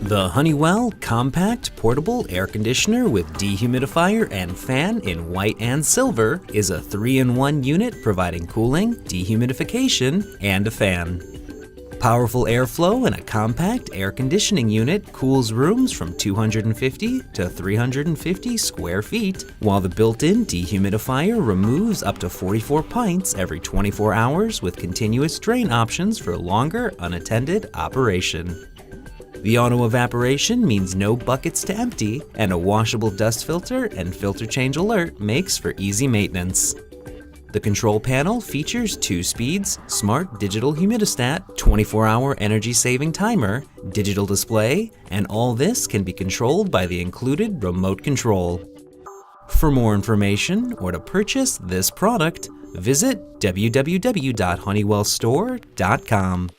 The Honeywell Compact Portable Air Conditioner with Dehumidifier and Fan in white and silver is a 3-in-1 unit providing cooling, dehumidification, and a fan. Powerful airflow in a compact air conditioning unit cools rooms from 250 to 350 square feet, while the built-in dehumidifier removes up to 44 pints every 24 hours with continuous drain options for longer unattended operation. The auto evaporation means no buckets to empty, and a washable dust filter and filter change alert makes for easy maintenance. The control panel features 2 speeds, smart digital humidistat, 24-hour energy-saving timer, digital display, and all this can be controlled by the included remote control. For more information or to purchase this product, visit www.honeywellstore.com.